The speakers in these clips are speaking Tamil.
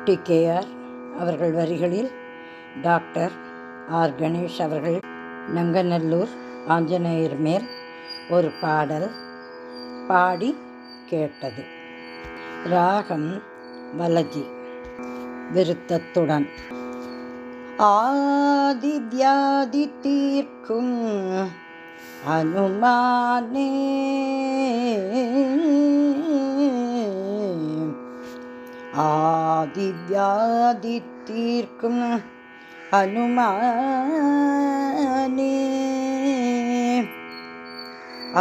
TKR அவர்கள் வரிகளில் டாக்டர் ஆர். கணேஷ் அவர்கள் நங்கநல்லூர் ஆஞ்சநேயர் மேல் ஒரு பாடல் பாடி கேட்டது. ராகம் வலஜி. விருத்தத்துடன் ஆதி வியாதி தீர்க்கும் அனுமானே, ஆதி வியாதி தீர்க்கும் அனுமானே,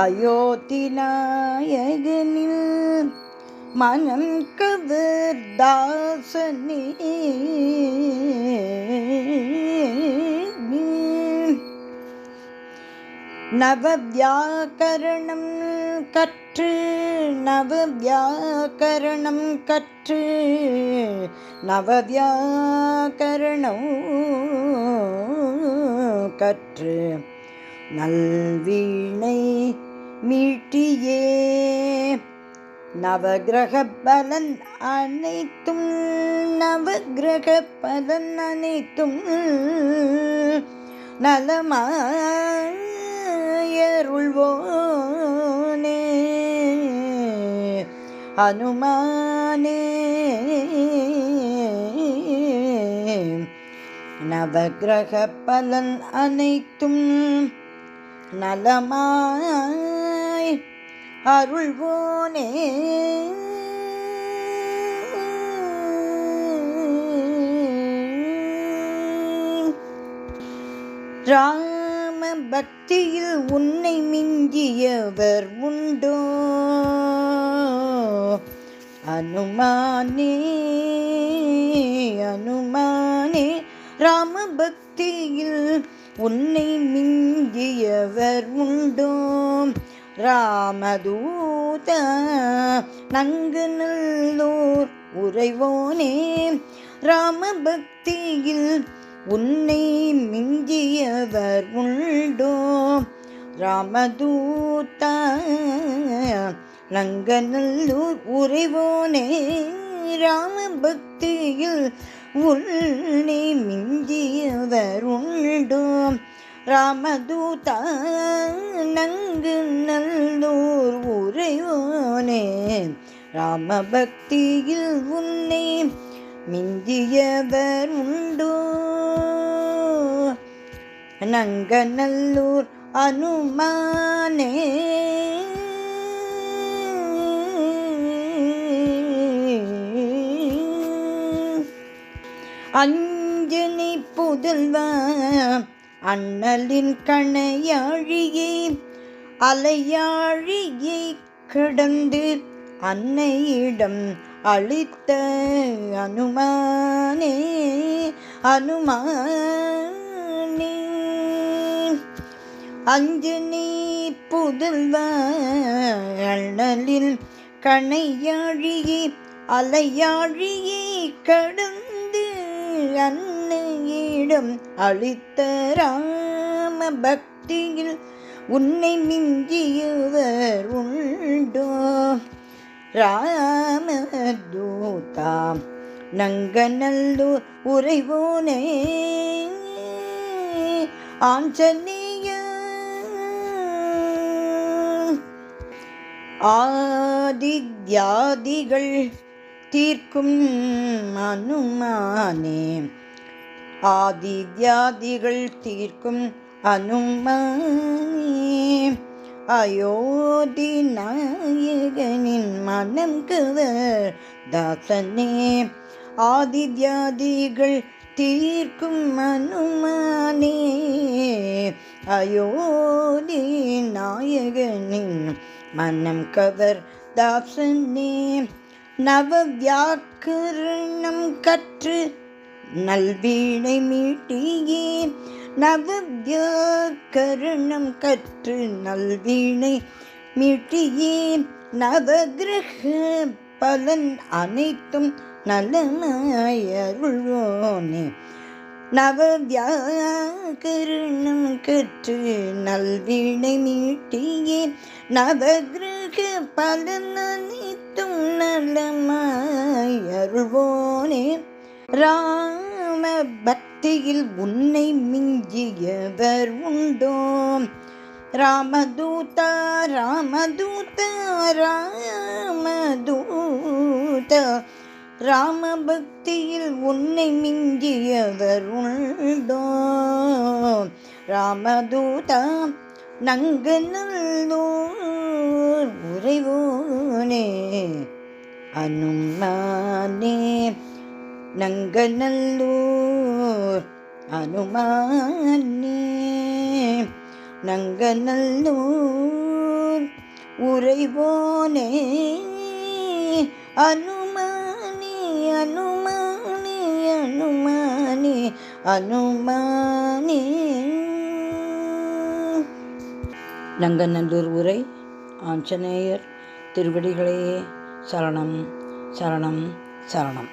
அயோத்தி நாயகனில் மனம் கவர் தாசனே, நவவியாக்கரணம் கற்று நவவியாக்கரணம் கற்று நவவியாக்கரணம் கற்று நல்வீணை மீட்டியே, நவகிரக பலன் அனைத்தும் நவகிரக பலன் அனைத்தும் நலமாயருள்வோனே அனுமானே, நவகிரக பலன் அனைத்தும் நலமாய் அருள்வோனே, ராம பக்தியில் உன்னை மிஞ்சியவர் உண்டோ அனுமானே, அனுமானே, ராம பக்தியில் உன்னை மிஞ்சியவர் உண்டோ, ராமதூத நங்கநல்லூர் உறைவோனே, ராம பக்தியில் உன்னை மிஞ்சியவர் உண்டோ, ராமதூத நங்கநல்லூர் உறைவோனே, ராம பக்தியில் உன்னை மிஞ்சியவர் உண்டோ, ராமதூத நங்கநல்லூர் உறைவோனே, ராம பக்தியில் உன்னை மிஞ்சியவர் உண்டோ, நங்கநல்லூர் அனுமானே, அஞ்சனி புதல்வா அண்ணலின் கணையாழியை அலையாழியை கடந்து அன்னையிடம் அளித்த அனுமானே, அனுமானே, அஞ்சனி புதல்வா அண்ணலின் கணையாழியை அலையாழியை கடந்து அன்னையிடம் அளித்த ராம பக்தியில் உன்னை மிஞ்சியவர் உண்டோ, ராமதூதா நங்கநல்லூர் உறைவோனே, ஆஞ்சநேய ஆதித்யாதிகள் தீர்க்கும் அனுமானே, ஆதித்யாதிகள் தீர்க்கும் அனுமானே, அயோத்தி நாயகனின் மனம் கவர் தாசனே, ஆதித்யாதிகள் தீர்க்கும் அனுமானே, அயோத்தி நாயகனின் மனம் கவர் தாசனே, நவவியாக்கரணம் கற்று நல்வீணை மீட்டியே, நவவியாக்கரணம் கற்று நல்வீணை மீட்டியே, நவகிரக பலன் அனைத்தும் நலமாயருள்வோனே, நவவியாக்கரணம் கற்று நல்வீணை மீட்டியே, நவகிரக பலன் அனைத்தும் நலமாயருள்வோனே, ராம பக்தியில் உன்னை மிஞ்சியவர் உண்டோ? ராமதூதா ராமதூதா ராமதூதா, ராம பக்தியில் உன்னை மிஞ்சியவர் உண்டோ? ராமதூதா நங்கநல்லூர் உறைவோனே அனுமானே, நங்கநல்லூர் அனுமானே, நங்கநல்லூர் உறைவோனே அனுமானே, அனுமானே, அனுமானே, அனுமானே. நங்கநல்லூர் உரை ஆஞ்சநேயர் திருவடிகளே சரணம் சரணம் சரணம்.